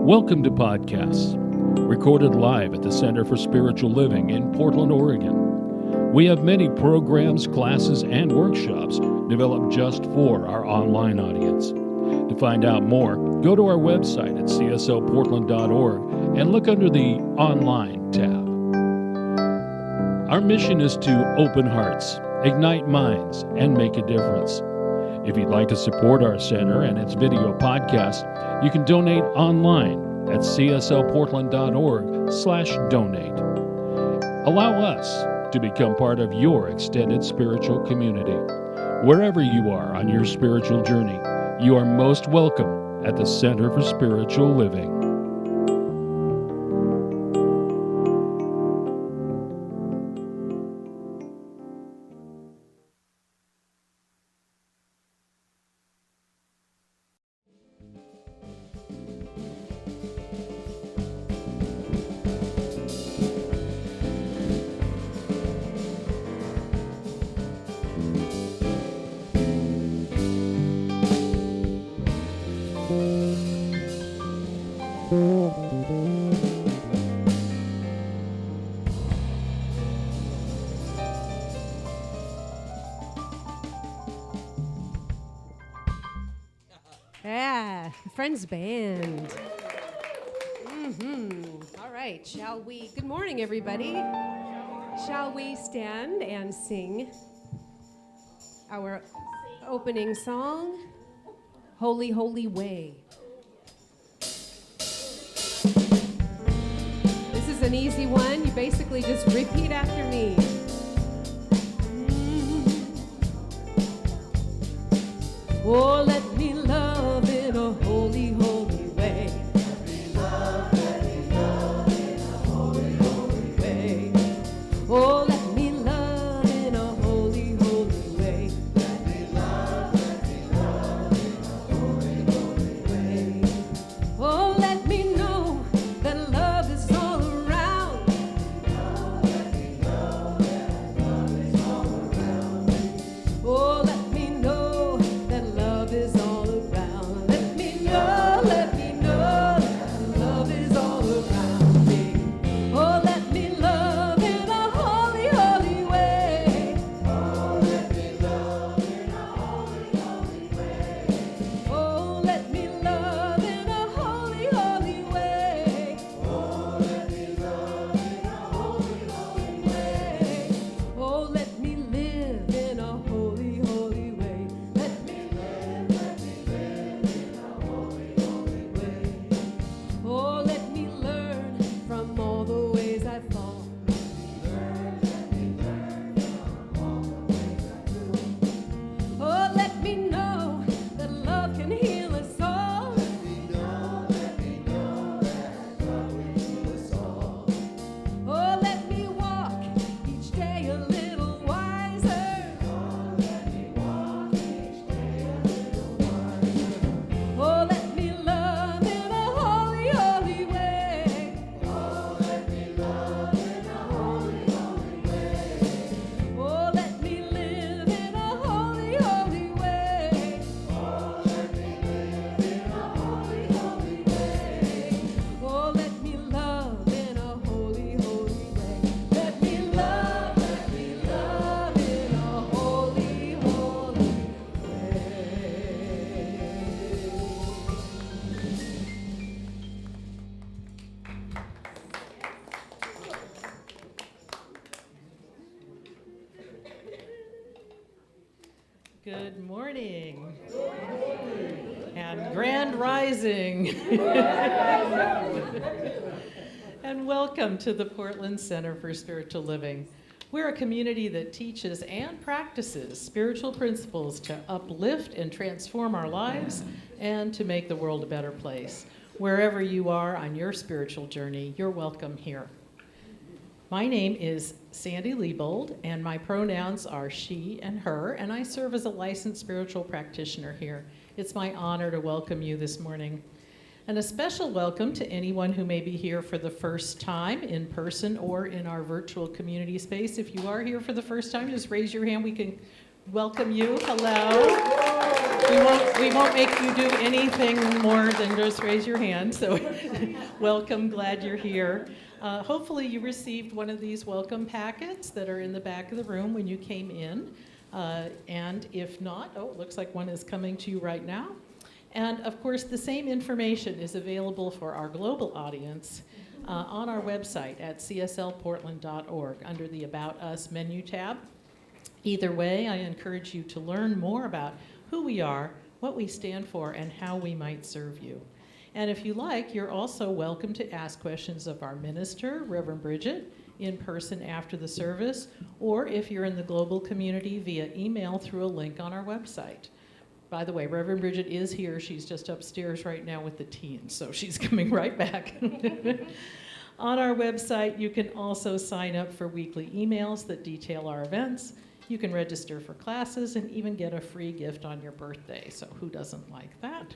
Welcome to Podcasts, recorded live at the Center for Spiritual Living in Portland, Oregon. We have many programs, classes, and workshops developed just for our online audience. To find out more, go to our website at cslportland.org and look under the Online tab. Our mission is to open hearts, ignite minds, and make a difference. If you'd like to support our center and its video podcast, you can donate online at cslportland.org/donate. Allow us to become part of your extended spiritual community. Wherever you are on your spiritual journey, you are most welcome at the Center for Spiritual Living. Yeah, Friends Band. All right, shall we? Good morning, everybody. Shall we stand and sing our opening song, Holy, Holy Way? This is an easy one. You basically just repeat after me. Oh, let me love in a holy, holy way. Let me love in a holy, holy way. Oh, let me love in a holy, holy way. Let me love in a holy, holy way. Oh, let me know that love is all around. Let me know that love is all around. Oh, let me know that love is all around. Let me know that love is all around me. Oh, let me love in a holy, holy way. Oh, let me love in a holy, holy way. Oh, let me love in a holy, holy way. Oh, let me love in a holy, holy way. Oh, let me live in a holy, holy way. Let me live in a holy, holy way. Oh, let me learn from all the ways I fall. Let me learn from all the ways I do. Oh, let me know that love can heal us all. Let me know that love can heal us all. Oh, let me walk each day a little wiser. Oh, let me walk each day a little wiser. Oh, let me love in a holy, holy way. Oh, let me love in a holy, holy way. Oh, let me live in a holy, holy way. Oh, let me live in a holy, holy way. Oh, let me love in a holy, holy way. Let me love in a holy, holy way. Good morning. And grand rising. And welcome to the Portland Center for Spiritual Living. We're a community that teaches and practices spiritual principles to uplift and transform our lives and to make the world a better place. Wherever you are on your spiritual journey, you're welcome here. My name is Sandy Liebold, and my pronouns are she and her, and I serve as a licensed spiritual practitioner here. It's my honor to welcome you this morning. And a special welcome to anyone who may be here for the first time in person or in our virtual community space. If you are here for the first time, just raise your hand. We can welcome you. Hello. We won't make you do anything more than just raise your hand, so welcome, glad you're here. Hopefully you received one of these welcome packets that are in the back of the room when you came in. And if not, it looks like one is coming to you right now. And of course, the same information is available for our global audience on our website at cslportland.org under the About Us menu tab. Either way, I encourage you to learn more about who we are, what we stand for, and how we might serve you. And if you like, you're also welcome to ask questions of our minister, Reverend Bridget, in person after the service, or if you're in the global community via email through a link on our website. By the way, Reverend Bridget is here. She's just upstairs right now with the teens, so she's coming right back. On our website, you can also sign up for weekly emails that detail our events. You can register for classes and even get a free gift on your birthday, so who doesn't like that?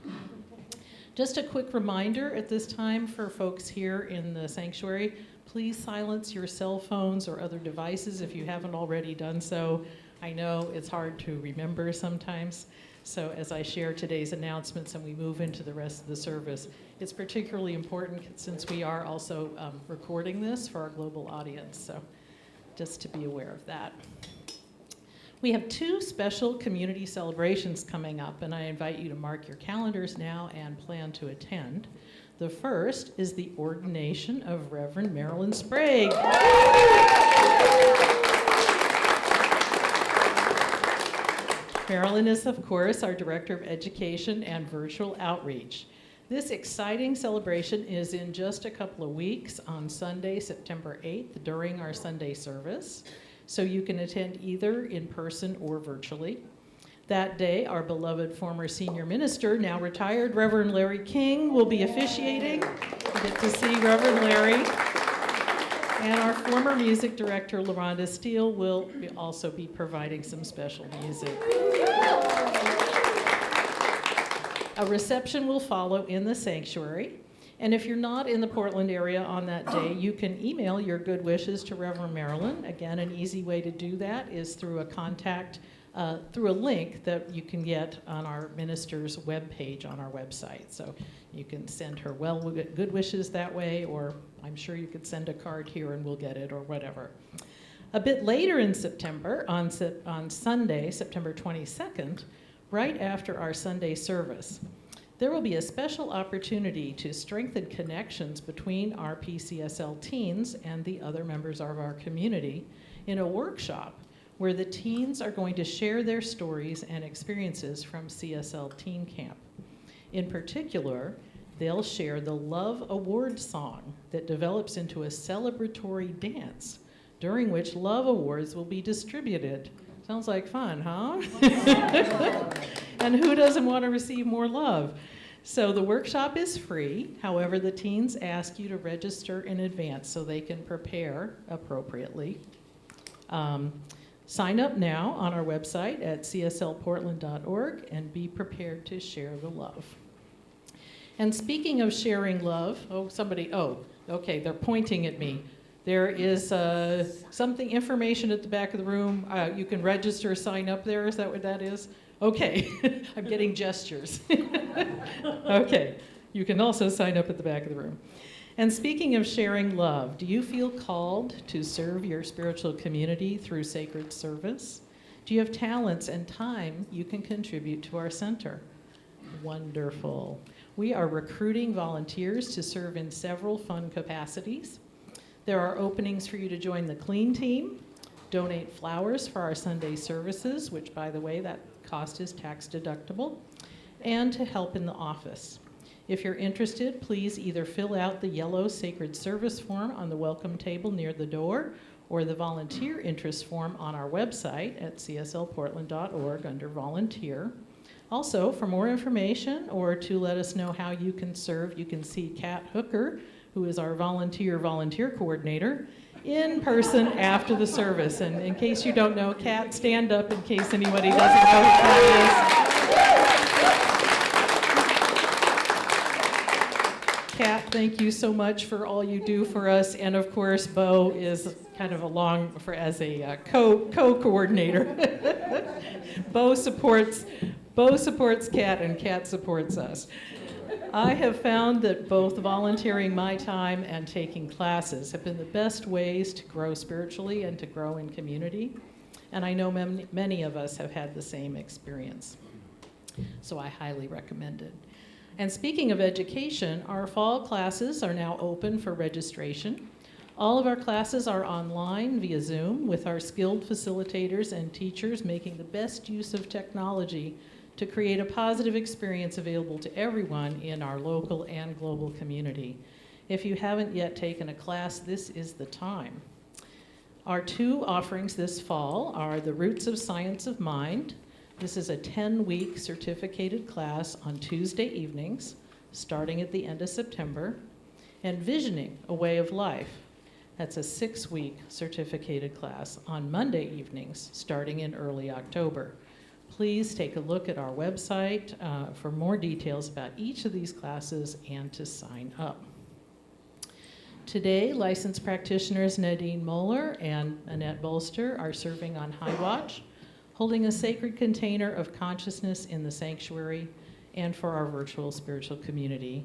Just a quick reminder at this time for folks here in the sanctuary, please silence your cell phones or other devices if you haven't already done so. I know it's hard to remember sometimes. So as I share today's announcements and we move into the rest of the service, it's particularly important since we are also recording this for our global audience. So just to be aware of that. We have 2 special community celebrations coming up, and I invite you to mark your calendars now and plan to attend. The first is the ordination of Reverend Marilyn Sprague. Marilyn is, of course, our Director of Education and Virtual Outreach. This exciting celebration is in just a couple of weeks on Sunday, September 8th, during our Sunday service. So you can attend either in person or virtually. That day, our beloved former senior minister, now retired, Reverend Lauri King, will be officiating. You get to see Reverend Larry. And our former music director, LaRonda Steele, will also be providing some special music. A reception will follow in the sanctuary. And if you're not in the Portland area on that day, you can email your good wishes to Reverend Marilyn. Again, an easy way to do that is through through a link that you can get on our minister's webpage on our website. So you can send her good wishes that way, or I'm sure you could send a card here and we'll get it, or whatever. A bit later in September, on Sunday, September 22nd, right after our Sunday service, there will be a special opportunity to strengthen connections between our PCSL teens and the other members of our community in a workshop where the teens are going to share their stories and experiences from CSL Teen Camp. In particular, they'll share the Love Award song that develops into a celebratory dance during which Love Awards will be distributed. Sounds like fun, huh? And who doesn't want to receive more love? So the workshop is free. However, the teens ask you to register in advance so they can prepare appropriately. Sign up now on our website at cslportland.org and be prepared to share the love. And speaking of sharing love, okay, they're pointing at me. There is information at the back of the room. You can register, sign up there. Is that what that is? Okay, I'm getting gestures. Okay, you can also sign up at the back of the room. And speaking of sharing love, do you feel called to serve your spiritual community through sacred service? Do you have talents and time you can contribute to our center? Wonderful. We are recruiting volunteers to serve in several fun capacities. There are openings for you to join the clean team, donate flowers for our Sunday services, which, by the way, that cost is tax deductible, and to help in the office. If you're interested, please either fill out the yellow sacred service form on the welcome table near the door or the volunteer interest form on our website at cslportland.org under volunteer. Also, for more information or to let us know how you can serve, you can see Kat Hooker, who is our volunteer coordinator, in person after the service. And in case you don't know, Kat, stand up in case anybody doesn't know who Kat is. Kat, thank you so much for all you do for us. And of course, Bo is kind of along as a co-coordinator. Bo supports Bo supports Kat, and Kat supports us. I have found that both volunteering my time and taking classes have been the best ways to grow spiritually and to grow in community. And I know many of us have had the same experience. So I highly recommend it. And speaking of education, our fall classes are now open for registration. All of our classes are online via Zoom with our skilled facilitators and teachers making the best use of technology to create a positive experience available to everyone in our local and global community. If you haven't yet taken a class, this is the time. Our two offerings this fall are the Roots of Science of Mind. This is a 10-week certificated class on Tuesday evenings, starting at the end of September, and Visioning, a Way of Life. That's a 6-week certificated class on Monday evenings, starting in early October. Please take a look at our website for more details about each of these classes and to sign up. Today, licensed practitioners Nadine Moeller and Annette Bolster are serving on High Watch, holding a sacred container of consciousness in the sanctuary and for our virtual spiritual community.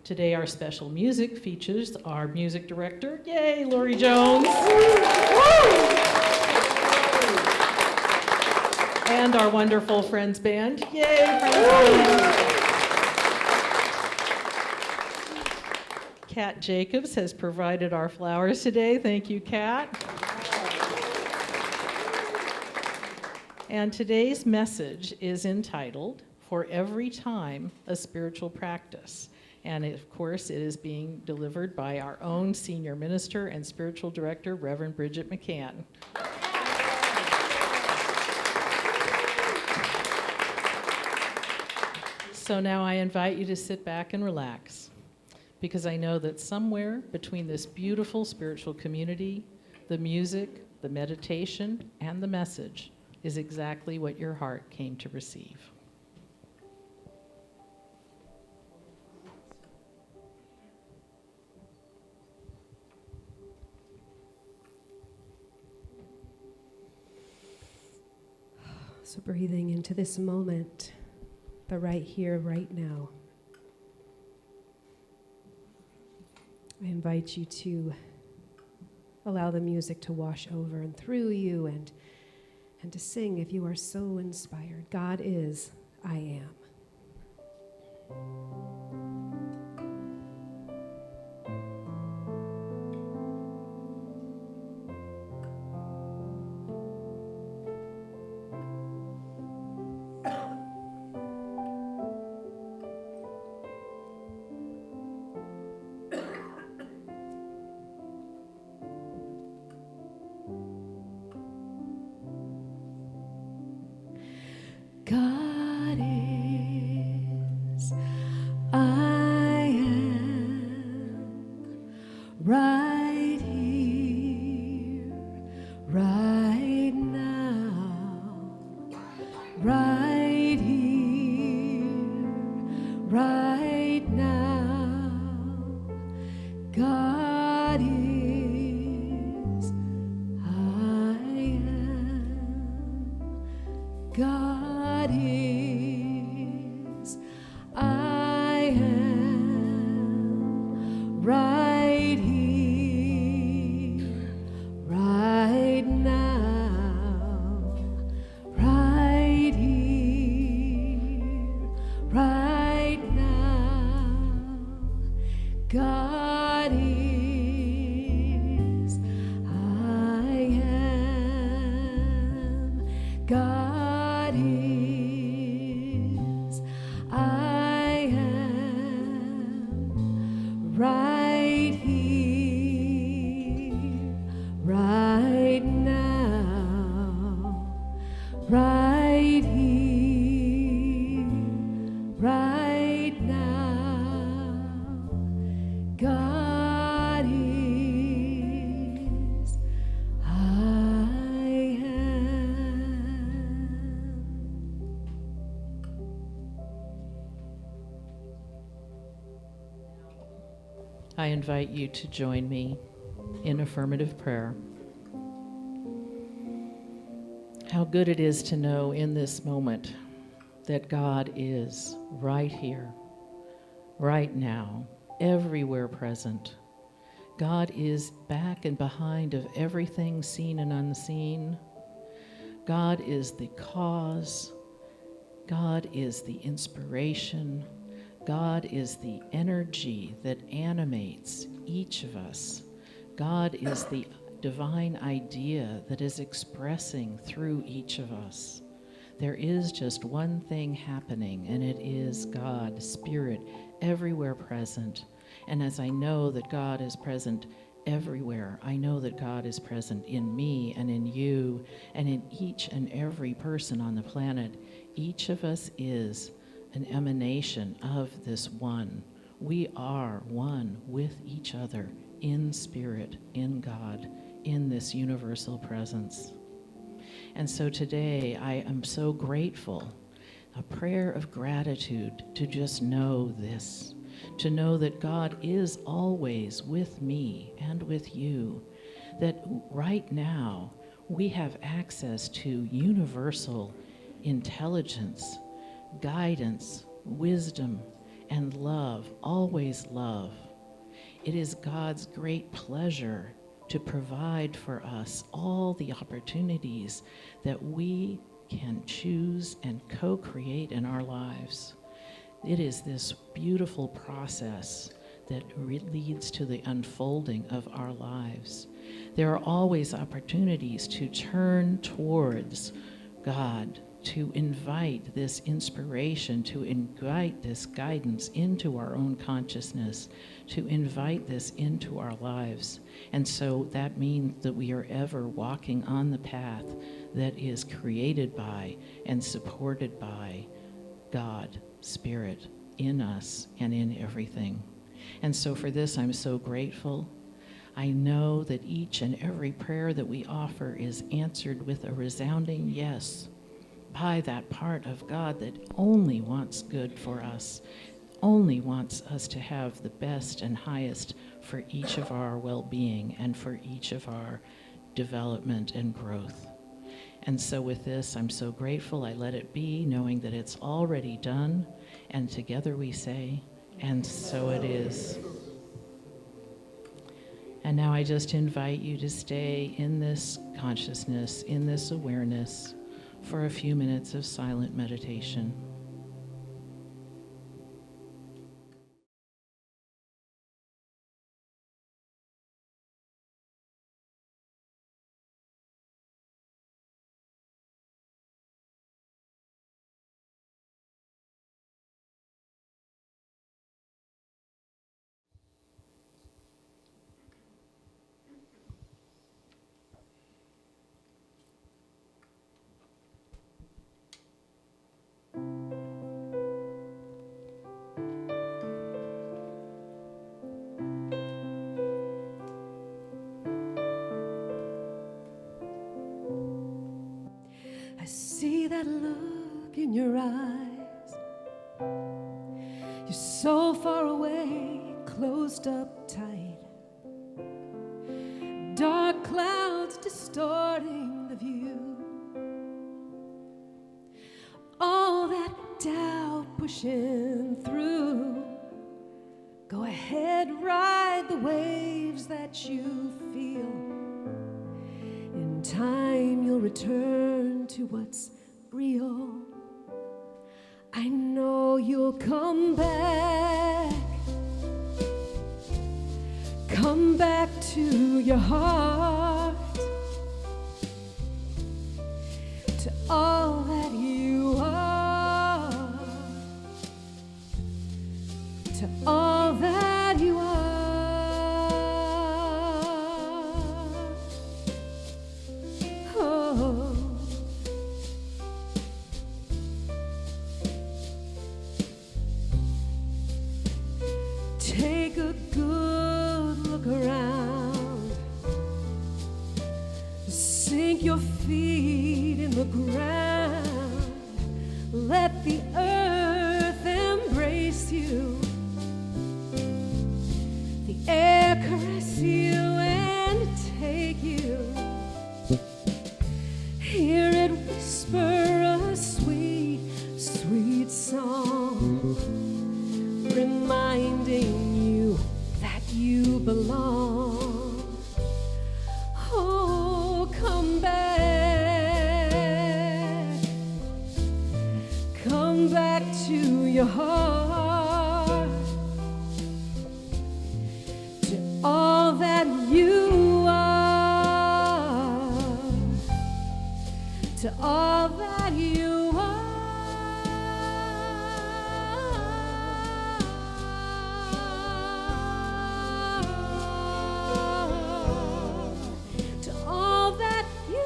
Today, our special music features our music director, yay, Lauri Jones. And our wonderful Friends Band. Yay, Friends Band. Kat Jacobs has provided our flowers today. Thank you, Kat. And today's message is entitled, For Every Time, a Spiritual Practice. And of course, it is being delivered by our own senior minister and spiritual director, Reverend Bridget McCann. So now I invite you to sit back and relax, because I know that somewhere between this beautiful spiritual community, the music, the meditation, and the message is exactly what your heart came to receive. So breathing into this moment, the right here, right now. I invite you to allow the music to wash over and through you and to sing if you are so inspired. God is, I am. God is, I am, right here, right now, right here, right now. God is, I am, God is, I am, right here, right now, right here, right now. God is, I am, God is, I am, right here, right now, right here, right now. God is, I am. I invite you to join me in affirmative prayer. How good it is to know in this moment that God is right here, right now, everywhere present. God is back and behind of everything seen and unseen. God is the cause. God is the inspiration. God is the energy that animates each of us. God is the divine idea that is expressing through each of us. There is just one thing happening, and it is God, Spirit, everywhere present. And as I know that God is present everywhere, I know that God is present in me and in you and in each and every person on the planet. Each of us is an emanation of this one. We are one with each other in spirit, in God, in this universal presence. And so today I am so grateful, a prayer of gratitude to just know this, to know that God is always with me and with you, that right now we have access to universal intelligence, guidance, wisdom, and love, always love. It is God's great pleasure to provide for us all the opportunities that we can choose and co-create in our lives. It is this beautiful process that leads to the unfolding of our lives. There are always opportunities to turn towards God, to invite this inspiration, to invite this guidance into our own consciousness, to invite this into our lives. And so that means that we are ever walking on the path that is created by and supported by God, Spirit, in us and in everything. And so for this, I'm so grateful. I know that each and every prayer that we offer is answered with a resounding yes by that part of God that only wants good for us, only wants us to have the best and highest for each of our well-being and for each of our development and growth. And so with this, I'm so grateful I let it be, knowing that it's already done, and together we say, and so it is. And now I just invite you to stay in this consciousness, in this awareness, for a few minutes of silent meditation. I see that look in your eyes. You're so far away, closed up tight. Dark clouds distorting the view. All that doubt pushing through. Go ahead, ride the waves that you feel. In time you'll return to what's real. I know you'll come back to your heart, to all that you are, to all that you are. Take a good look around. Sink your feet in the ground. Let the earth embrace you. The air caress you and take you. Hear it whisper a sweet, sweet to all that you are. To all that you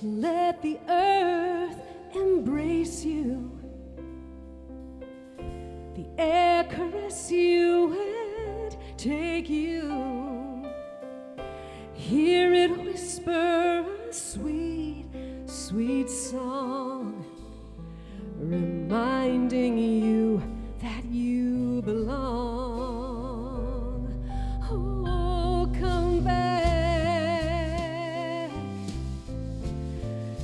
let the earth embrace you, the air caress you and take you. Hear it whisper a sweet, sweet song, reminding you that you belong. Oh, come back,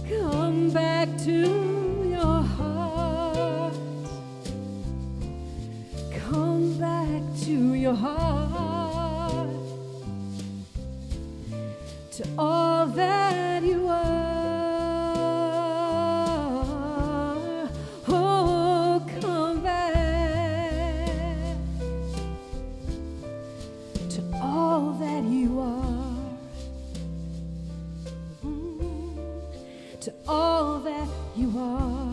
come back to your heart, come back to your heart, to all that you are. Oh, come back to all that you are. To all that you are.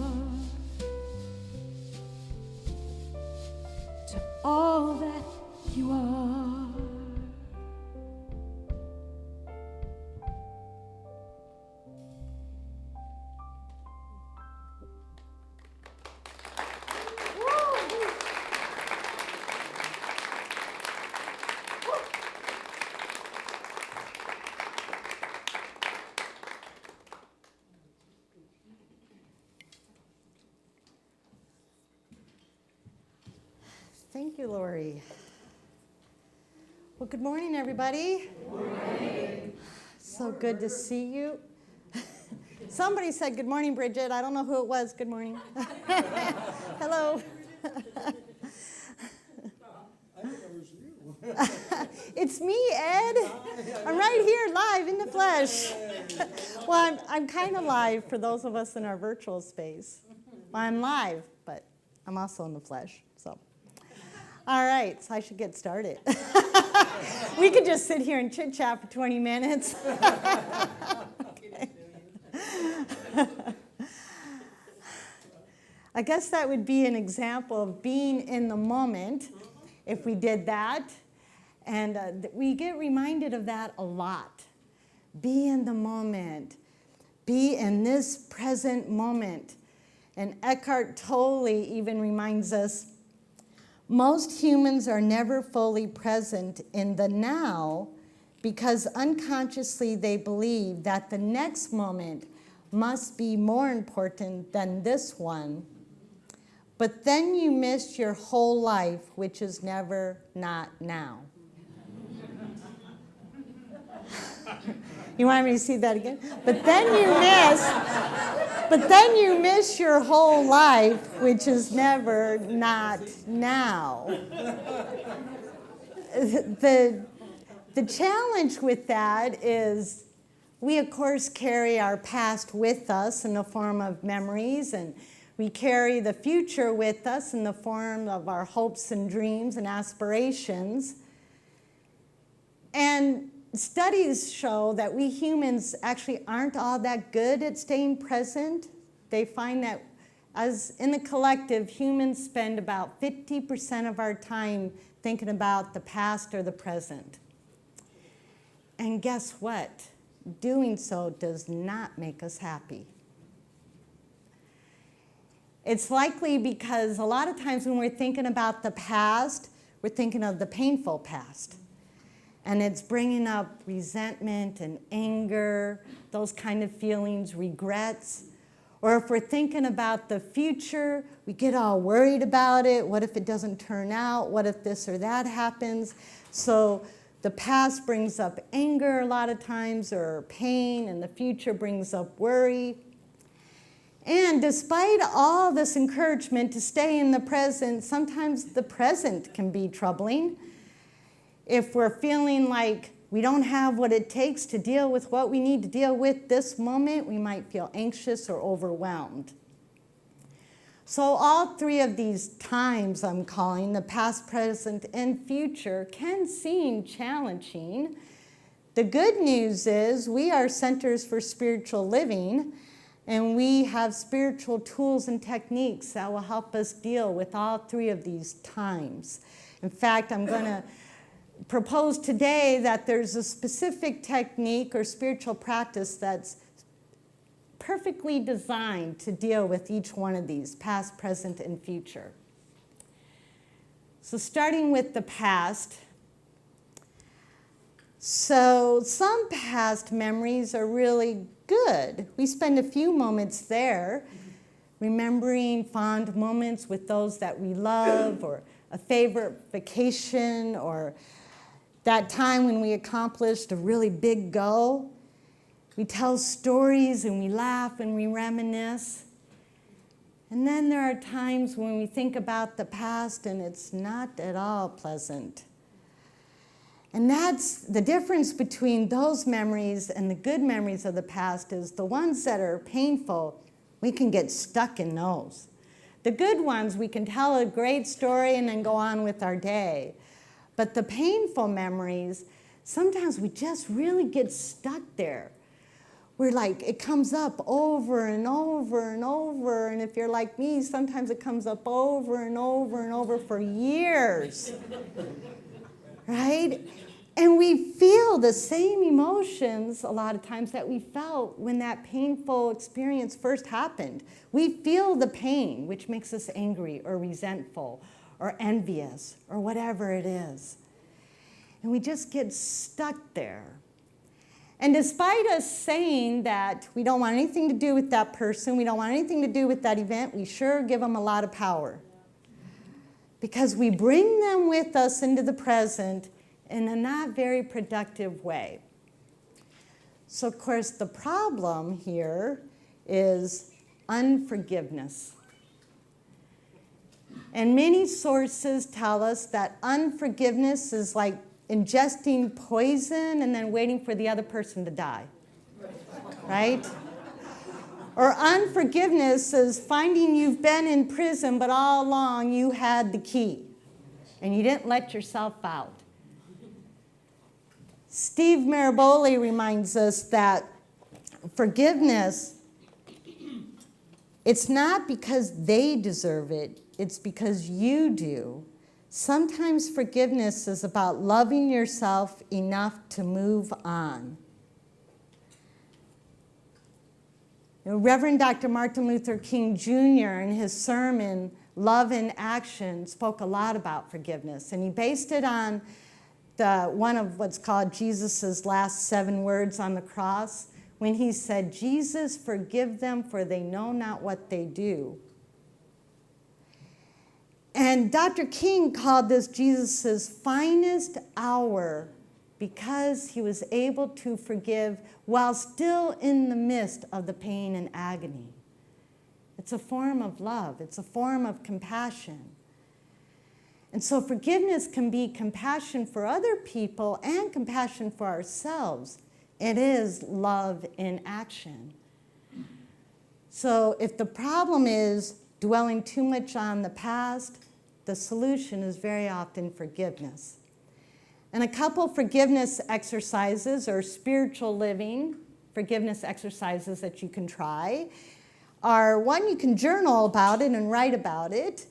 To all that you are. Thank you, Lauri. Well, good morning, everybody. Good morning. So good to see you. Somebody said, good morning, Bridget. I don't know who it was. Good morning. Hello. It's me, Ed. I'm right here live in the flesh. Well, I'm kind of live for those of us in our virtual space. Well, I'm live, but I'm also in the flesh, so. All right, so I should get started. We could just sit here and chit-chat for 20 minutes. Okay. I guess that would be an example of being in the moment if we did that. And we get reminded of that a lot. Be in the moment. Be in this present moment. And Eckhart Tolle even reminds us, most humans are never fully present in the now because unconsciously they believe that the next moment must be more important than this one. But then you miss your whole life, which is never not now. You want me to see that again? But then you miss your whole life, which is never not now. The challenge with that is we, of course, carry our past with us in the form of memories, and we carry the future with us in the form of our hopes and dreams and aspirations. And studies show that we humans actually aren't all that good at staying present. They find that as in the collective, humans spend about 50% of our time thinking about the past or the present. And guess what? Doing so does not make us happy. It's likely because a lot of times when we're thinking about the past, we're thinking of the painful past. And it's bringing up resentment and anger, those kind of feelings, regrets. Or if we're thinking about the future, we get all worried about it. What if it doesn't turn out? What if this or that happens? So The past brings up anger a lot of times, or pain, and the future brings up worry. And despite all this encouragement to stay in the present, sometimes the present can be troubling. If we're feeling like we don't have what it takes to deal with what we need to deal with this moment, we might feel anxious or overwhelmed. So all three of these times I'm calling, the past, present, and future, can seem challenging. The good news is we are centers for spiritual living, and we have spiritual tools and techniques that will help us deal with all three of these times. In fact, I'm going to propose today that there's a specific technique or spiritual practice that's perfectly designed to deal with each one of these, past, present, and future. So starting with the past. So some past memories are really good. We spend a few moments there, remembering fond moments with those that we love, or a favorite vacation, or that time when we accomplished a really big goal. We tell stories and we laugh and we reminisce. And then there are times when we think about the past and it's not at all pleasant. And that's the difference between those memories and the good memories of the past, is the ones that are painful, we can get stuck in those. The good ones, we can tell a great story and then go on with our day. But the painful memories, sometimes we just really get stuck there. We're like, it comes up over and over and over, and if you're like me, sometimes it comes up over and over and over for years, right? And we feel the same emotions a lot of times that we felt when that painful experience first happened. We feel the pain, which makes us angry or resentful or envious or whatever it is. And we just get stuck there. And despite us saying that we don't want anything to do with that person, we don't want anything to do with that event, we sure give them a lot of power. Because we bring them with us into the present in a not very productive way. So of course the problem here is unforgiveness. And many sources tell us that unforgiveness is like ingesting poison and then waiting for the other person to die, right? Or unforgiveness is finding you've been in prison, but all along you had the key and you didn't let yourself out. Steve Maraboli reminds us that forgiveness, it's not because they deserve it, it's because you do. Sometimes forgiveness is about loving yourself enough to move on. Reverend Dr. Martin Luther King Jr. in his sermon, Love in Action, spoke a lot about forgiveness. And he based it on one of what's called Jesus' last 7 words on the cross, when he said, Jesus, forgive them, for they know not what they do. And Dr. King called this Jesus' finest hour because he was able to forgive while still in the midst of the pain and agony. It's a form of love. It's a form of compassion. And so forgiveness can be compassion for other people and compassion for ourselves. It is love in action. So if the problem is dwelling too much on the past, the solution is very often forgiveness. And a couple forgiveness exercises or spiritual living forgiveness exercises that you can try are, one, you can journal about it and write about it,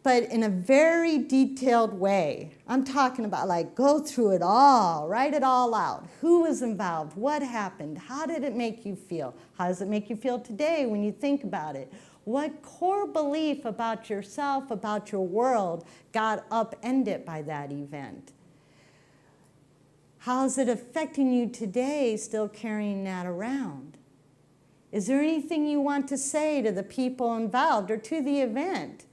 but in a very detailed way. I'm talking about like go through it all, write it all out. Who was involved? What happened? How did it make you feel? How does it make you feel today when you think about it? What core belief about yourself, about your world, got upended by that event? How is it affecting you today, still carrying that around? Is there anything you want to say to the people involved or to the event?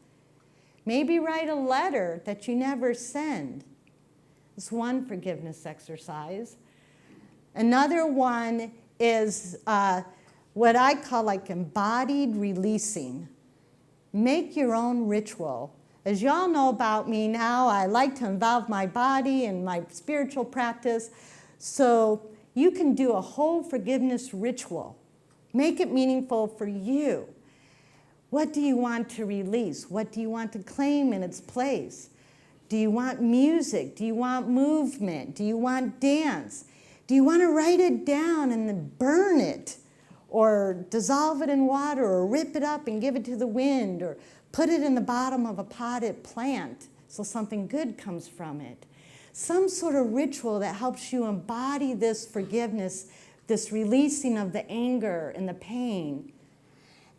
Maybe write a letter that you never send. It's one forgiveness exercise. Another one is what I call like embodied releasing. Make your own ritual. As y'all know about me now, I like to involve my body in my spiritual practice. So you can do a whole forgiveness ritual. Make it meaningful for you. What do you want to release? What do you want to claim in its place? Do you want music? Do you want movement? Do you want dance? Do you want to write it down and then burn it? Or dissolve it in water, or rip it up and give it to the wind, or put it in the bottom of a potted plant so something good comes from it. Some sort of ritual that helps you embody this forgiveness, this releasing of the anger and the pain,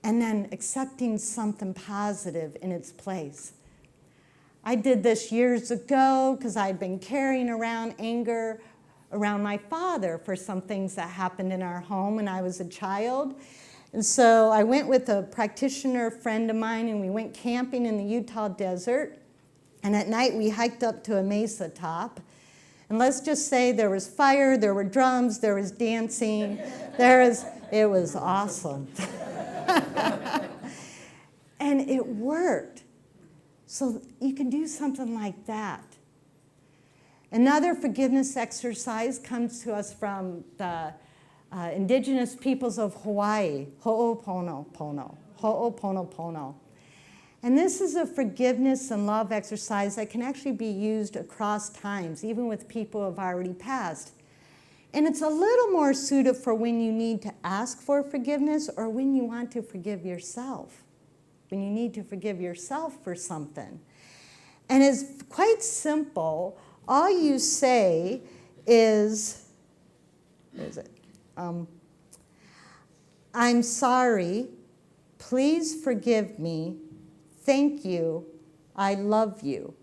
and then accepting something positive in its place. I did this years ago because I'd been carrying around anger around my father for some things that happened in our home when I was a child. And so I went with a practitioner friend of mine, and we went camping in the Utah desert. And at night we hiked up to a mesa top. And let's just say there was fire, there were drums, there was dancing, it was awesome. And it worked. So you can do something like that. Another forgiveness exercise comes to us from the indigenous peoples of Hawaii, Ho'oponopono. And this is a forgiveness and love exercise that can actually be used across times, even with people who have already passed. And it's a little more suited for when you need to ask for forgiveness or when you want to forgive yourself, when you need to forgive yourself for something. And it's quite simple. All you say is, I'm sorry, please forgive me, thank you, I love you.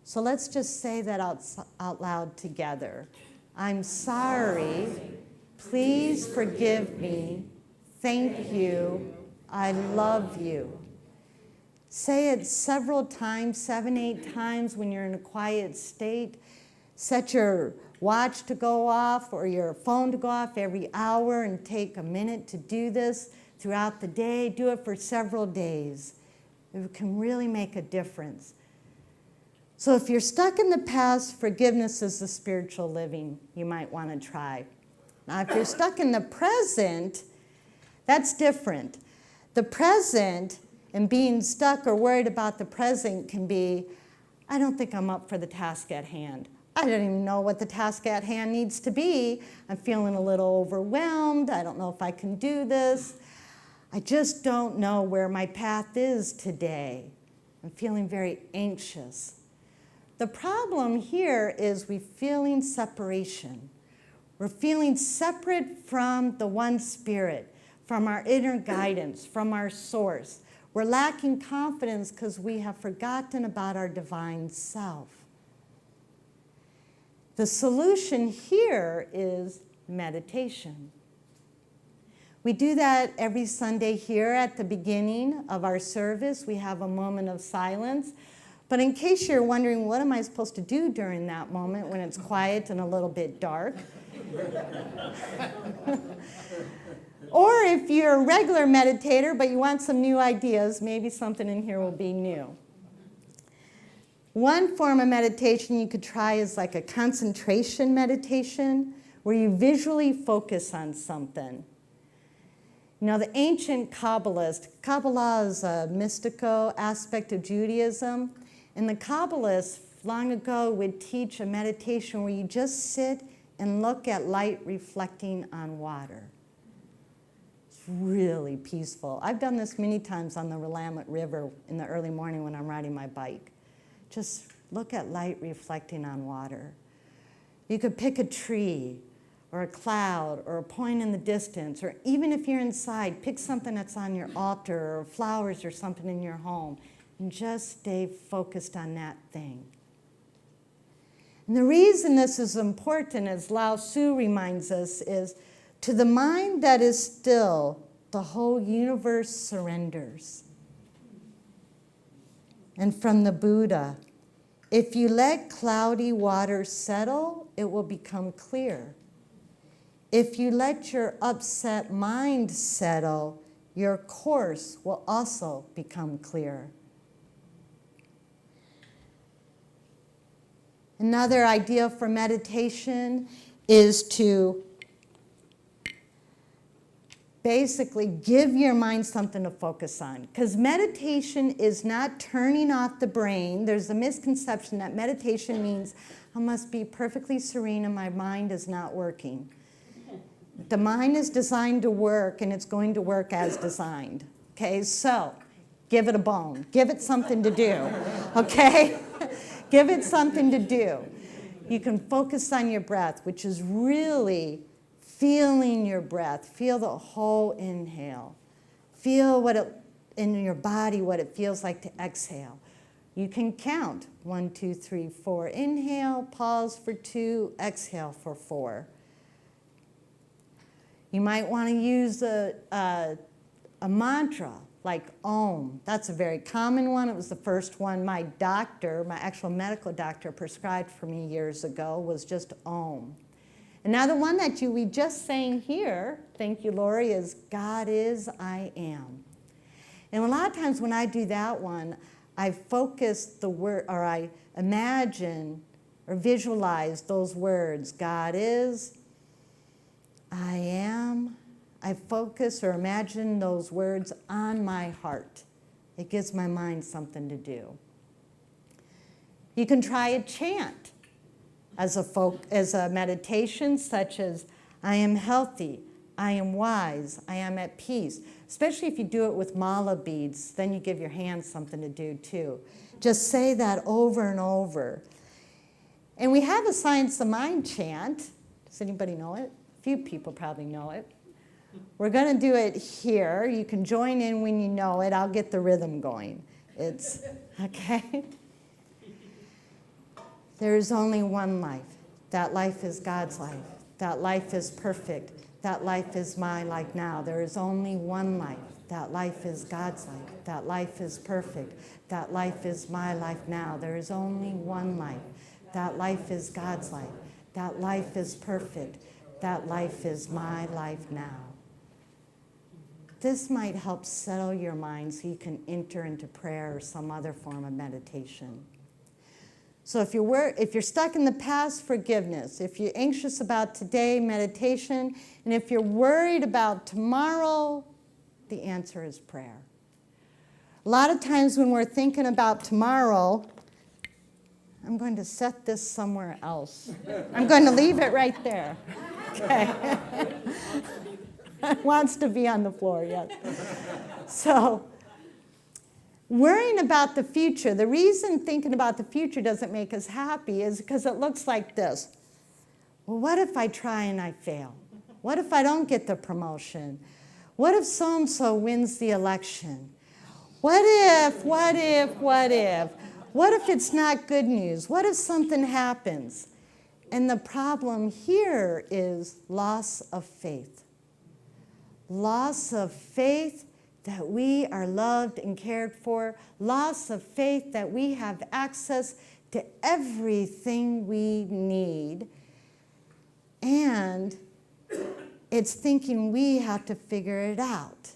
So let's just say that out loud together. I'm sorry, please forgive me, thank you, I love you. Say it several times, 7, 8 times when you're in a quiet state. Set your watch to go off or your phone to go off every hour and take a minute to do this throughout the day. Do it for several days. It can really make a difference. So if you're stuck in the past, forgiveness is the spiritual living you might want to try. Now, if you're stuck in the present, that's different. The present and being stuck or worried about the present can be, I don't think I'm up for the task at hand. I don't even know what the task at hand needs to be. I'm feeling a little overwhelmed. I don't know if I can do this. I just don't know where my path is today. I'm feeling very anxious. The problem here is we're feeling separation. We're feeling separate from the one spirit, from our inner guidance, from our source. We're lacking confidence because we have forgotten about our divine self. The solution here is meditation. We do that every Sunday here at the beginning of our service. We have a moment of silence. But in case you're wondering, what am I supposed to do during that moment when it's quiet and a little bit dark? Or if you're a regular meditator, but you want some new ideas, maybe something in here will be new. One form of meditation you could try is like a concentration meditation, where you visually focus on something. You know, the ancient Kabbalah is a mystical aspect of Judaism, and the Kabbalists long ago would teach a meditation where you just sit and look at light reflecting on water. Really peaceful. I've done this many times on the Willamette River in the early morning when I'm riding my bike. Just look at light reflecting on water. You could pick a tree or a cloud or a point in the distance, or even if you're inside, pick something that's on your altar or flowers or something in your home and just stay focused on that thing. And the reason this is important, as Lao Tzu reminds us, is to the mind that is still, the whole universe surrenders. And from the Buddha, If you let cloudy water settle, it will become clear. If you let your upset mind settle, your course will also become clear. Another idea for meditation is to basically give your mind something to focus on. Because meditation is not turning off the brain. There's a misconception that meditation means I must be perfectly serene and my mind is not working. The mind is designed to work, and it's going to work as designed. Okay, so give it a bone. Give it something to do. Okay? Give it something to do. You can focus on your breath, which is really feeling your breath. Feel the whole inhale. Feel in your body what it feels like to exhale. You can count 1, 2, 3, 4. Inhale, pause for 2, exhale for 4. You might want to use a mantra like Om. That's a very common one. It was the first one my doctor, my actual medical doctor, prescribed for me years ago, was just Om. And now the one that we just sang here, thank you, Lauri, is God is, I am. And a lot of times when I do that one, I focus the word, or I imagine or visualize those words. God is, I am. I focus or imagine those words on my heart. It gives my mind something to do. You can try a chant as a meditation, such as, I am healthy, I am wise, I am at peace. Especially if you do it with mala beads, then you give your hands something to do too. Just say that over and over. And we have a Science the Mind chant. Does anybody know it? A few people probably know it. We're going to do it here. You can join in when you know it. I'll get the rhythm going. It's, okay? There is only one life. That life is God's life. That life is perfect. That life is my life now. There is only one life. That life is God's life. That life is perfect. That life is my life now. There is only one life. That life is God's life. That life is perfect. That life is my life now. This might help settle your mind so you can enter into prayer or some other form of meditation. So if you're stuck in the past, forgiveness. If you're anxious about today, meditation. And if you're worried about tomorrow, the answer is prayer. A lot of times when we're thinking about tomorrow, I'm going to set this somewhere else. I'm going to leave it right there. Okay. It wants to be on the floor, yes. So, worrying about the future, the reason thinking about the future doesn't make us happy is because it looks like this. Well, what if I try and I fail? What if I don't get the promotion? What if so-and-so wins the election? What if? What if it's not good news? What if something happens? And the problem here is loss of faith. Loss of faith that we are loved and cared for. Loss of faith that we have access to everything we need. And it's thinking we have to figure it out.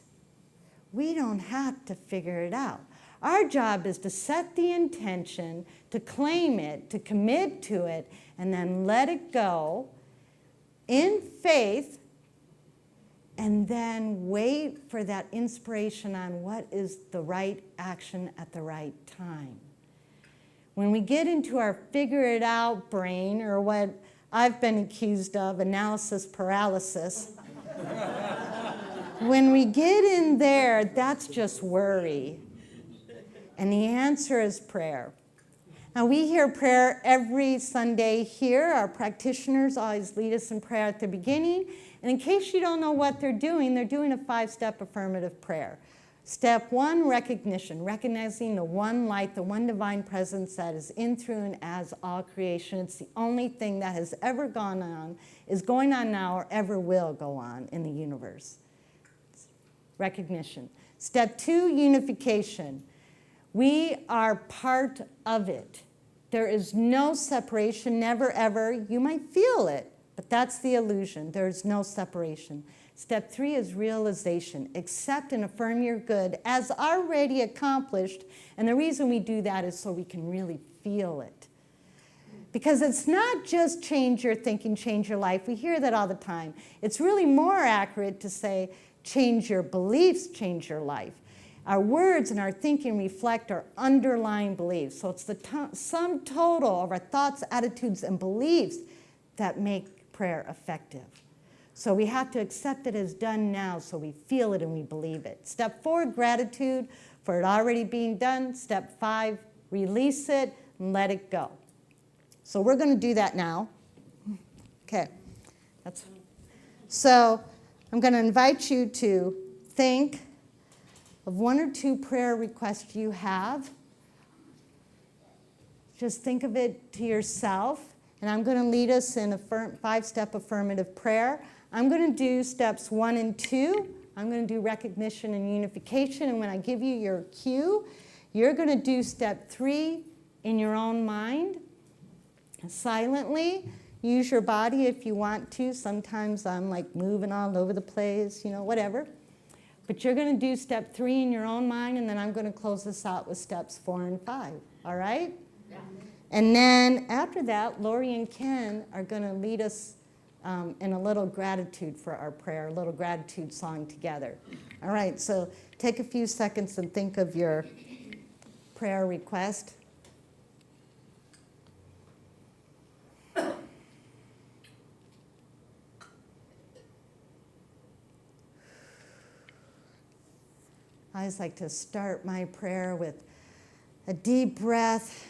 We don't have to figure it out. Our job is to set the intention, to claim it, to commit to it, and then let it go in faith, and then wait for that inspiration on what is the right action at the right time. When we get into our figure it out brain, or what I've been accused of, analysis paralysis, when we get in there, that's just worry. And the answer is prayer. Now, we hear prayer every Sunday here. Our practitioners always lead us in prayer at the beginning. And in case you don't know what they're doing a 5-step affirmative prayer. Step 1, recognition, recognizing the one light, the one divine presence that is in, through, and as all creation. It's the only thing that has ever gone on, is going on now, or ever will go on in the universe. Recognition. Step 2, unification. We are part of it. There is no separation, never ever. You might feel it, but that's the illusion. There's no separation. Step 3 is realization. Accept and affirm your good as already accomplished. And the reason we do that is so we can really feel it. Because it's not just change your thinking, change your life. We hear that all the time. It's really more accurate to say change your beliefs, change your life. Our words and our thinking reflect our underlying beliefs. So it's the sum total of our thoughts, attitudes, and beliefs that make prayer effective. So we have to accept it as done now so we feel it and we believe it. Step 4, gratitude for it already being done. Step 5, release it and let it go. So we're going to do that now. Okay. So I'm going to invite you to think of 1 or 2 prayer requests you have. Just think of it to yourself. And I'm going to lead us in a 5-step affirmative prayer. I'm going to do steps 1 and 2. I'm going to do recognition and unification. And when I give you your cue, you're going to do step 3 in your own mind. Silently. Use your body if you want to. Sometimes I'm like moving all over the place, whatever. But you're going to do step 3 in your own mind, and then I'm going to close this out with steps 4 and 5. All right? Yeah. And then after that, Lauri and Ken are going to lead us in a little gratitude for our prayer, a little gratitude song together. All right, so take a few seconds and think of your prayer request. I always like to start my prayer with a deep breath,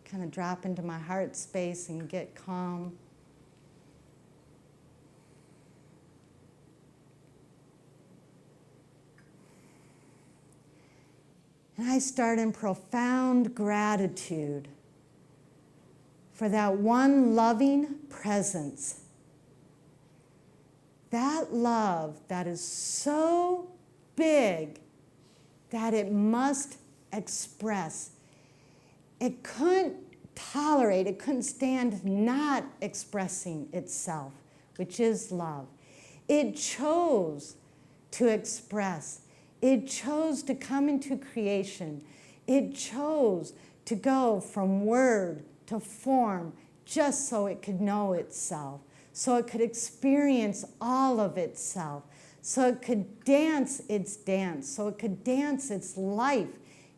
kind of drop into my heart space and get calm. And I start in profound gratitude for that one loving presence. That love that is so big that it must express. It couldn't tolerate, it couldn't stand not expressing itself, which is love. It chose to express. It chose to come into creation. It chose to go from word to form just so it could know itself, so it could experience all of itself, so it could dance its dance, so it could dance its life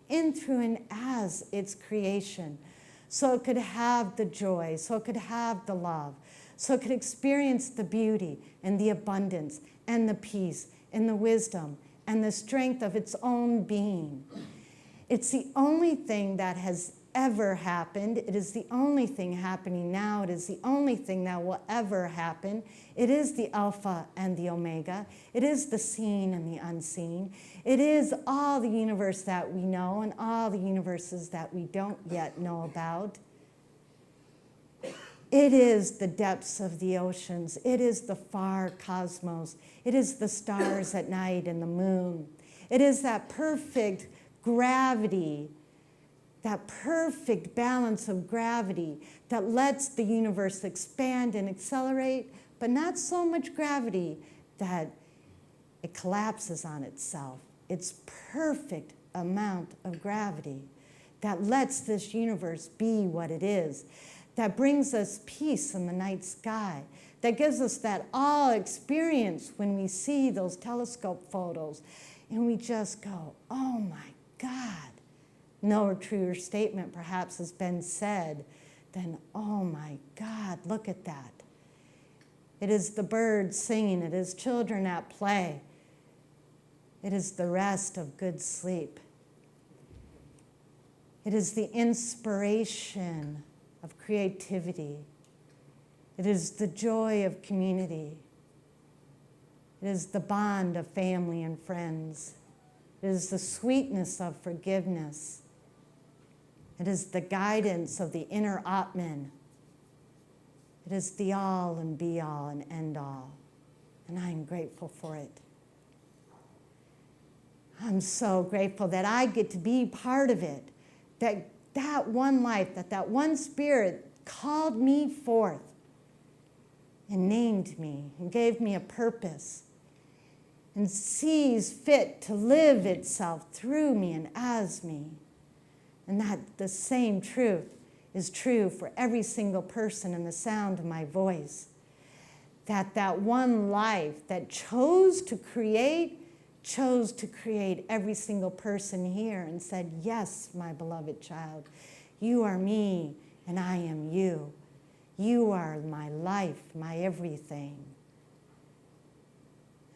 in, through, and as its creation, so it could have the joy, so it could have the love, so it could experience the beauty and the abundance and the peace and the wisdom and the strength of its own being. It's the only thing that has ever happened. It is the only thing happening now. It is the only thing that will ever happen. It is the Alpha and the Omega. It is the seen and the unseen. It is all the universe that we know and all the universes that we don't yet know about. It is the depths of the oceans. It is the far cosmos. It is the stars at night and the moon. It is that perfect gravity, that perfect balance of gravity that lets the universe expand and accelerate, but not so much gravity that it collapses on itself. It's perfect amount of gravity that lets this universe be what it is, that brings us peace in the night sky, that gives us that awe experience when we see those telescope photos and we just go, oh my God. No truer statement perhaps has been said than, oh my God, look at that. It is the birds singing. It is children at play. It is the rest of good sleep. It is the inspiration of creativity. It is the joy of community. It is the bond of family and friends. It is the sweetness of forgiveness. It is the guidance of the inner Atman. It is the all and be all and end all. And I'm grateful for it. I'm so grateful that I get to be part of it, that that one life, that one spirit called me forth and named me and gave me a purpose and sees fit to live itself through me and as me. And that the same truth is true for every single person in the sound of my voice. That one life that chose to create every single person here and said, yes, my beloved child, you are me and I am you. You are my life, my everything.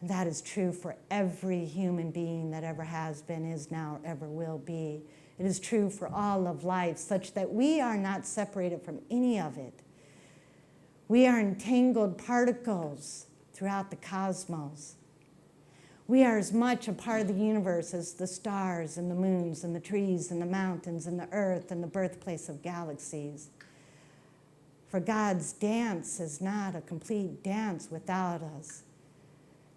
And that is true for every human being that ever has been, is now, or ever will be. It is true for all of life, such that we are not separated from any of it. We are entangled particles throughout the cosmos. We are as much a part of the universe as the stars and the moons and the trees and the mountains and the earth and the birthplace of galaxies. For God's dance is not a complete dance without us.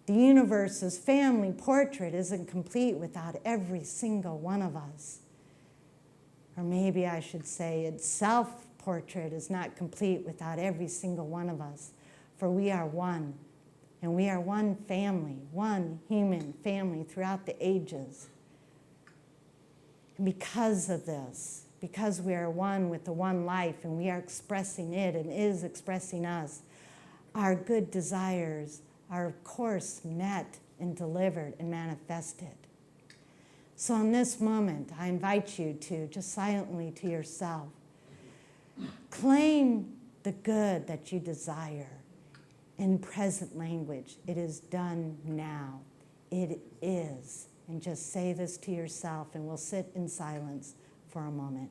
The universe's family portrait isn't complete without every single one of us. Or maybe I should say its self-portrait is not complete without every single one of us. For we are one. And we are one family, one human family throughout the ages. And because of this, because we are one with the one life and we are expressing it and it is expressing us, our good desires are of course met and delivered and manifested. So in this moment, I invite you to just silently to yourself, claim the good that you desire. In present language, it is done now. It is. And just say this to yourself, and we'll sit in silence for a moment.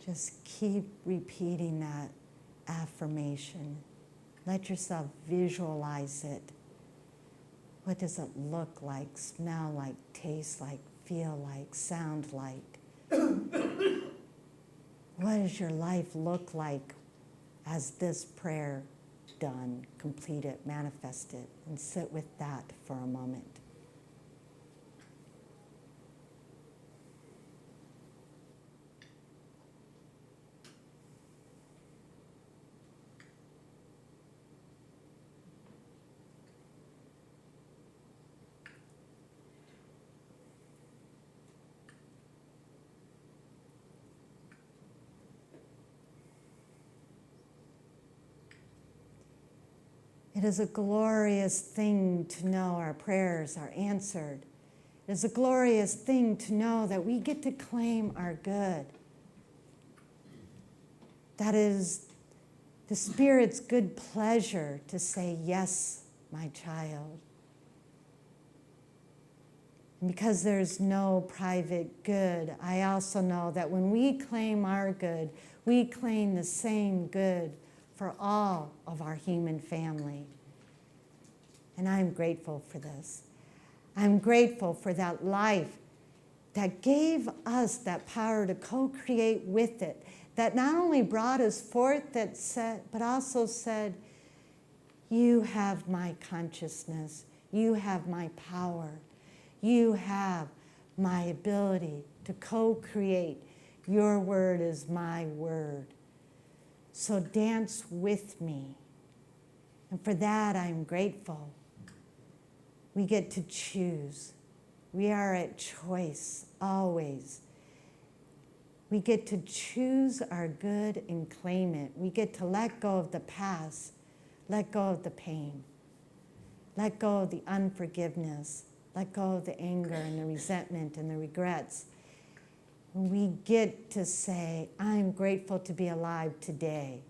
Just keep repeating that affirmation. Let yourself visualize it. What does it look like, smell like, taste like, feel like, sound like? What does your life look like as this prayer done, completed, manifested? And sit with that for a moment. It is a glorious thing to know our prayers are answered. It is a glorious thing to know that we get to claim our good. That is the Spirit's good pleasure to say, yes, my child. And because there's no private good, I also know that when we claim our good, we claim the same good for all of our human family. And I'm grateful for this. I'm grateful for that life that gave us that power to co-create with it, that not only brought us forth, that said, but also said, you have my consciousness, you have my power, you have my ability to co-create. Your word is my word. So dance with me. And for that, I'm grateful. We get to choose. We are at choice, always. We get to choose our good and claim it. We get to let go of the past, let go of the pain, let go of the unforgiveness, let go of the anger and the resentment and the regrets. We get to say, I'm grateful to be alive today.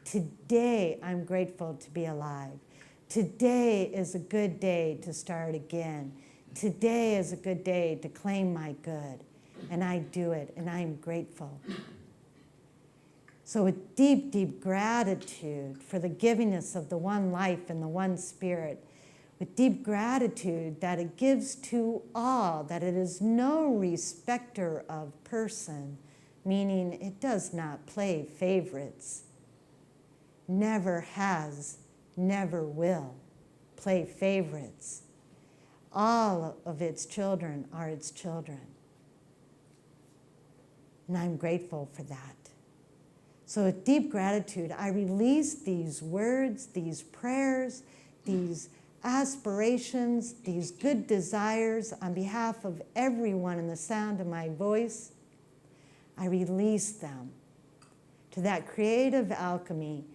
Today, I'm grateful to be alive. Today is a good day to start again. Today is a good day to claim my good. And I do it, and I'm grateful. So with deep, deep gratitude for the givingness of the one life and the one spirit, with deep gratitude that it gives to all, that it is no respecter of person, meaning it does not play favorites, never has, never will play favorites. All of its children are its children. And I'm grateful for that. So with deep gratitude, I release these words, these prayers, these aspirations, these good desires on behalf of everyone in the sound of my voice. I release them to that creative alchemy,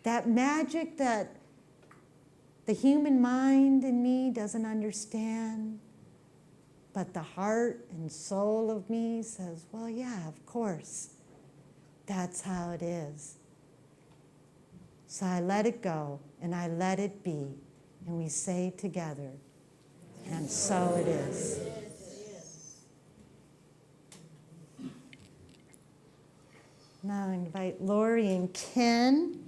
that magic that the human mind in me doesn't understand, but the heart and soul of me says, well, yeah, of course. That's how it is. So I let it go and I let it be. And we say together, and so it is. Now I invite Lauri and Ken.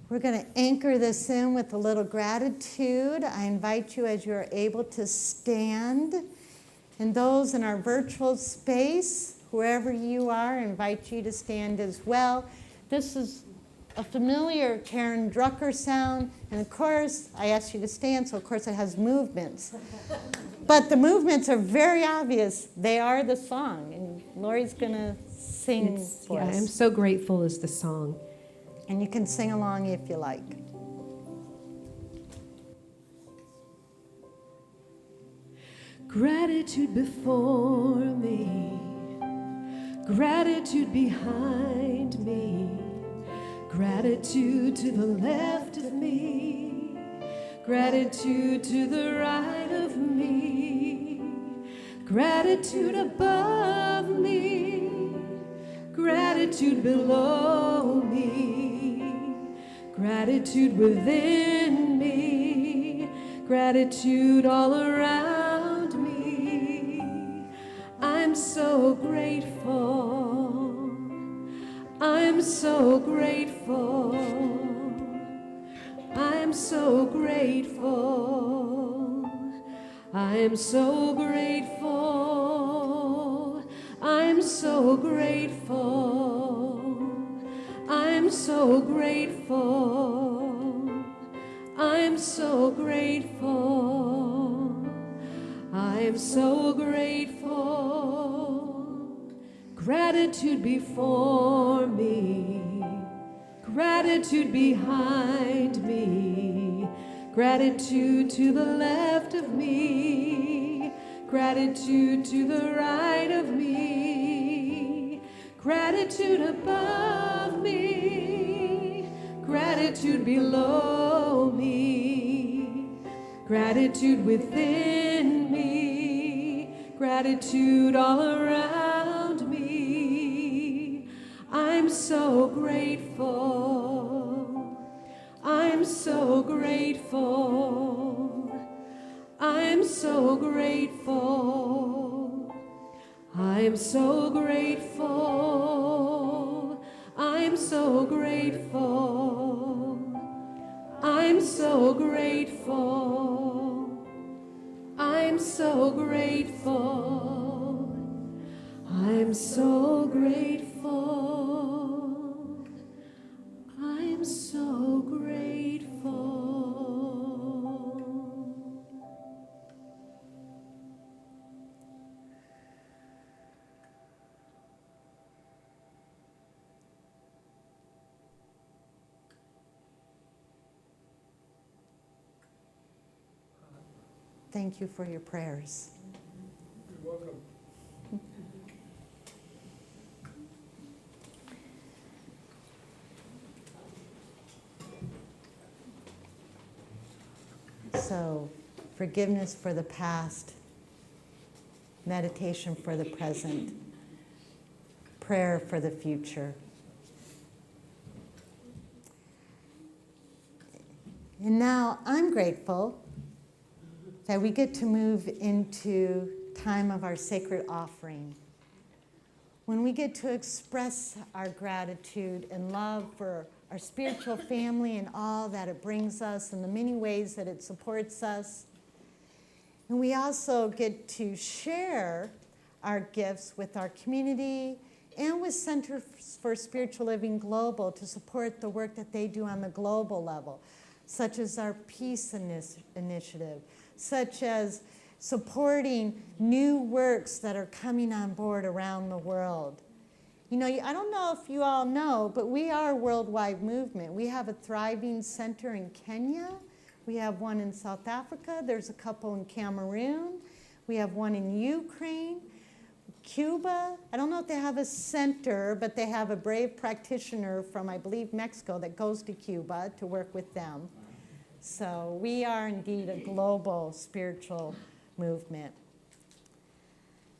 We're going to anchor this in with a little gratitude. I invite you, as you're able, to stand. And those in our virtual space, wherever you are, I invite you to stand as well. This is a familiar Karen Drucker sound, and of course, I asked you to stand, so of course it has movements. But the movements are very obvious. They are the song, and Lauri's gonna sing for us. I'm so grateful is the song. And you can sing along if you like. Gratitude before me, gratitude behind me, gratitude to the left of me, gratitude to the right of me, gratitude above me, gratitude below me, gratitude within me, gratitude all around me. I'm so grateful. I'm so grateful. I'm so grateful. I'm so grateful. I'm so grateful. I'm so grateful. I'm so grateful. I'm so grateful. Gratitude before me, gratitude behind me, gratitude to the left of me, gratitude to the right of me, gratitude above me, gratitude below me, gratitude within me, gratitude all around me. I'm so grateful. I'm so grateful. I'm so grateful. I'm so grateful. I'm so grateful. I'm so grateful. I'm so grateful. I'm so grateful. I'm so grateful. Thank you for your prayers. You're welcome. So, forgiveness for the past, meditation for the present, prayer for the future. And now I'm grateful that we get to move into time of our sacred offering. when we get to express our gratitude and love for our spiritual family and all that it brings us and the many ways that it supports us. And we also get to share our gifts with our community and with Center for Spiritual Living Global to support the work that they do on the global level, such as our Peace Initiative, such as supporting new works that are coming on board around the world. You know, I don't know if you all know, but we are a worldwide movement. We have a thriving center in Kenya. We have one in South Africa. There's a couple in Cameroon. We have one in Ukraine. Cuba, I don't know if they have a center, but they have a brave practitioner from, I believe, Mexico that goes to Cuba to work with them. So we are indeed a global spiritual movement.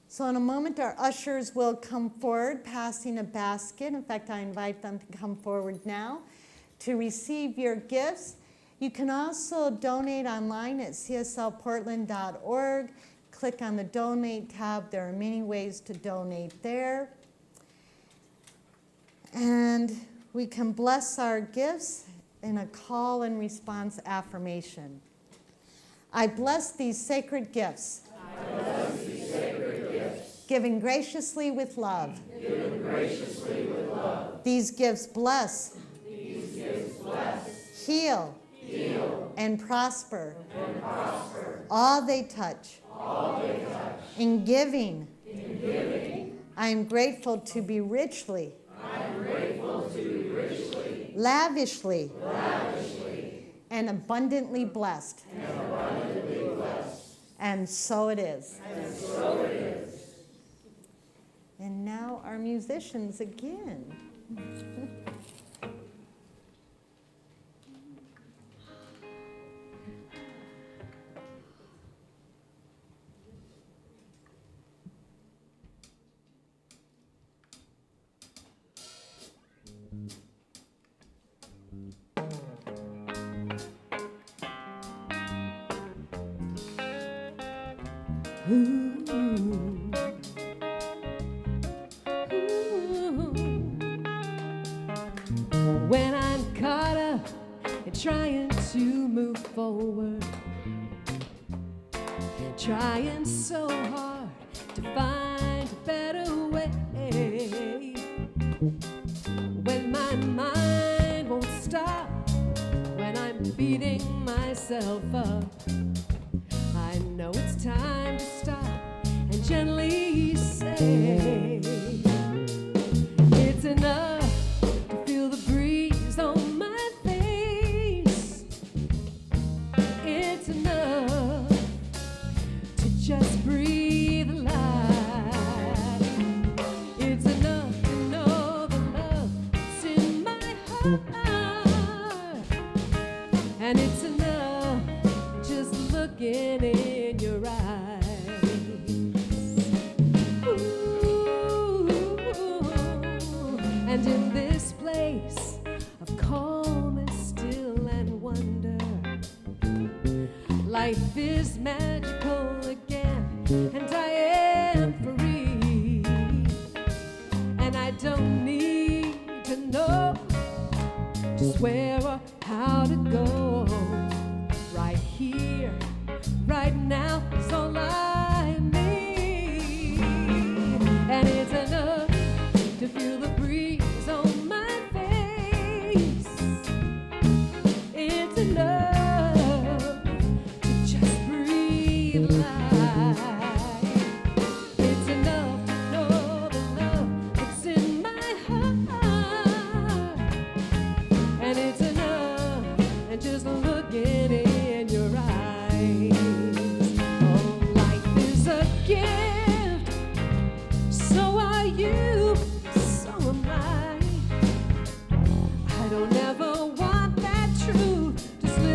So in a moment, our ushers will come forward, passing a basket. In fact, I invite them to come forward now to receive your gifts. You can also donate online at cslportland.org. Click on the Donate tab. There are many ways to donate there. And we can bless our gifts in a call and response affirmation. I bless these sacred gifts. I bless these sacred gifts. Given graciously with love. Given graciously with love. These gifts bless. These gifts bless. Heal. Heal. And prosper. And prosper. All they touch. All they touch. In giving. In giving. I am grateful to be richly. I am grateful to be richly. Lavishly. Lavishly. And abundantly blessed. And abundantly blessed. And so it is. And so it is. And now our musicians again. When I'm caught up in trying to move forward, trying so hard to find a better way, when my mind won't stop, when I'm beating myself up, I know it's time to stop and gently say, it's enough to feel the breeze on my face. It's enough to just breathe alive. It's enough to know the love that's in my heart. And it's enough just looking in your eyes. Ooh, and in this place of calm and still and wonder, life is magical again, and I am free. And I don't need to know just where or how to go. Right here, right now is all I need. And it's enough to feel the breeze on my face. It's enough to just breathe life. It's enough to know the love that's in my heart. And it's enough, and just looking in your eyes. Oh, life is a gift. So are you, so am I. I don't ever want that truth to slip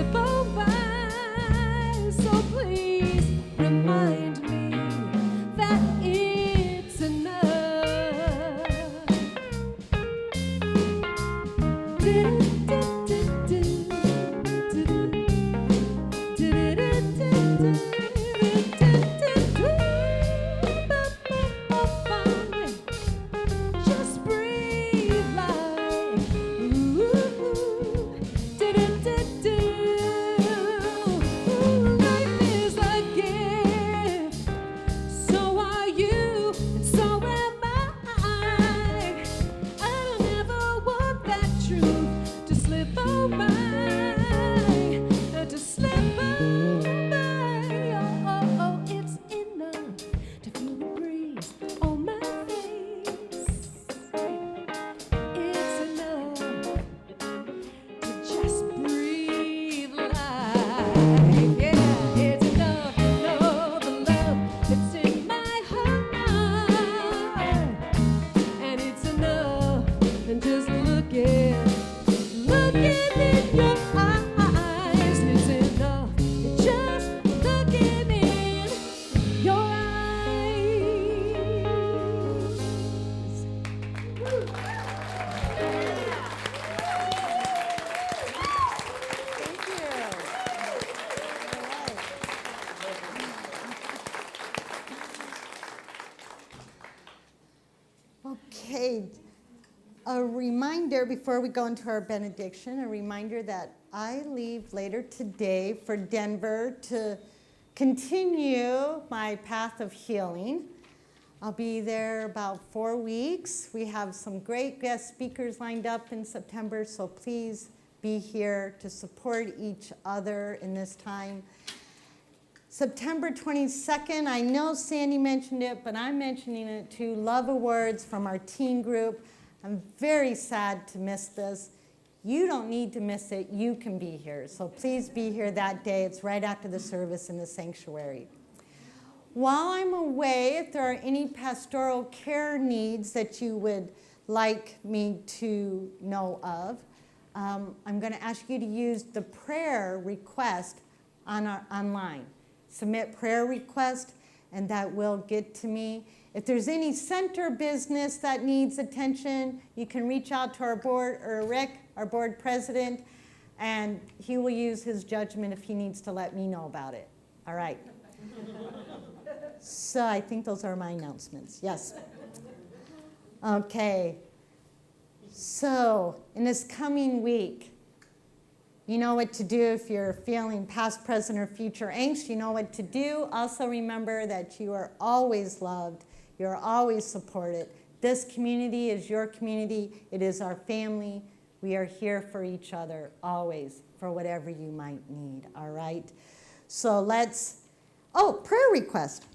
reminder before we go into our benediction, a reminder that I leave later today for Denver to continue my path of healing. I'll be there about 4 weeks. We have some great guest speakers lined up in September, so please be here to support each other in this time. September 22nd, I know Sandy mentioned it, but I'm mentioning it too, Love Awards from our teen group. I'm very sad to miss this. You don't need to miss it. You can be here. So please be here that day. It's right after the service in the sanctuary. While I'm away, if there are any pastoral care needs that you would like me to know of, I'm going to ask you to use the prayer request online. Submit prayer request, and that will get to me. If there's any center business that needs attention, you can reach out to our board, or Rick, our board president, and he will use his judgment if he needs to let me know about it. All right. So I think those are my announcements. Yes. Okay. So in this coming week, you know what to do if you're feeling past, present, or future angst. You know what to do. Also remember that you are always loved. You're always supported. This community is your community. It is our family. We are here for each other always for whatever you might need, all right? So let's, prayer request.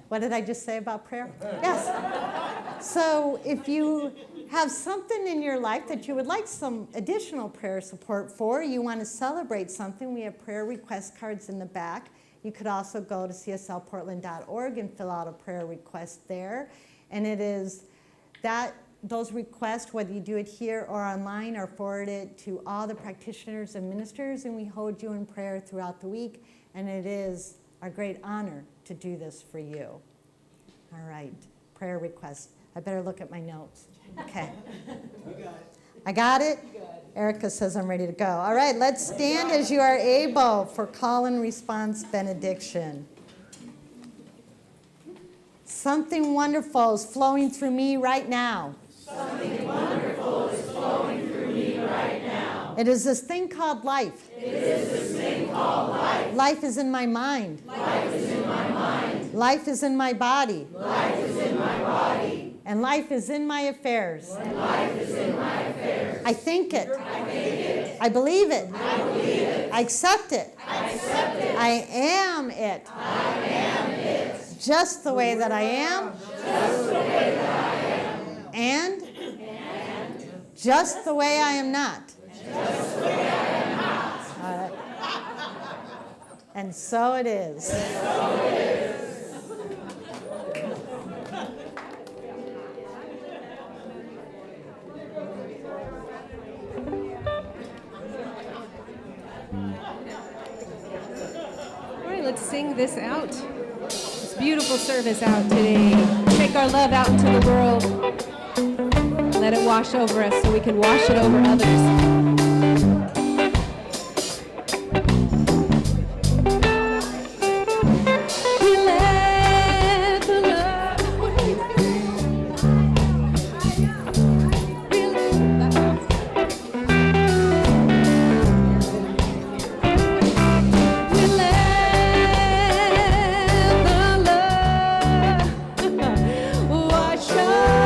What did I just say about prayer? Yes. So if you have something in your life that you would like some additional prayer support for, you want to celebrate something, we have prayer request cards in the back. You could also go to cslportland.org and fill out a prayer request there. And it is those requests, whether you do it here or online, are forwarded to all the practitioners and ministers, and we hold you in prayer throughout the week. And it is our great honor to do this for you. All right, prayer request. I better look at my notes. Okay. I got it? Erica says I'm ready to go. All right, let's stand as you are able for call and response benediction. Something wonderful is flowing through me right now. Something wonderful is flowing through me right now. It is this thing called life. It is this thing called life. Life is in my mind. Life is in my mind. Life is in my body. Life is in my body. And life is in my affairs. And life is in my affairs. I think it. I think it. I believe it. I believe it. I accept it. I accept it. I am it. I am it. Just the way that I am. Just the way that I am. And just the way I am not. Just the way I am not. All right. And so it is. So it is. All right, let's sing this out. This beautiful service out today. Take our love out into the world. Let it wash over us so we can wash it over others. Wash over us.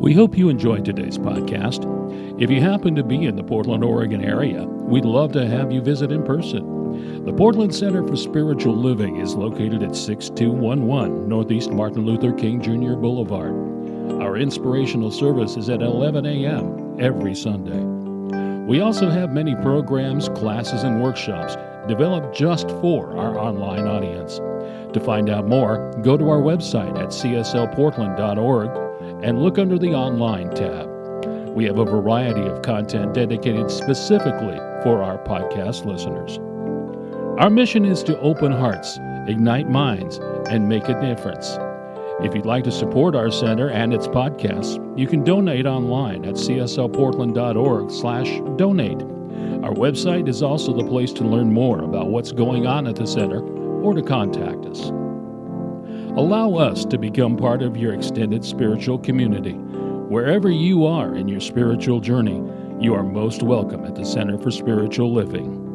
We hope you enjoyed today's podcast. If you happen to be in the Portland, Oregon area, we'd love to have you visit in person. The Portland Center for Spiritual Living is located at 6211 Northeast Martin Luther King Jr. Boulevard. Our inspirational service is at 11 a.m. every Sunday. We also have many programs, classes, and workshops developed just for our online audience. To find out more, go to our website at cslportland.org and look under the Online tab. We have a variety of content dedicated specifically for our podcast listeners. Our mission is to open hearts, ignite minds, and make a difference. If you'd like to support our center and its podcasts, you can donate online at cslportland.org/donate. Our website is also the place to learn more about what's going on at the center or to contact us. Allow us to become part of your extended spiritual community. Wherever you are in your spiritual journey, you are most welcome at the Center for Spiritual Living.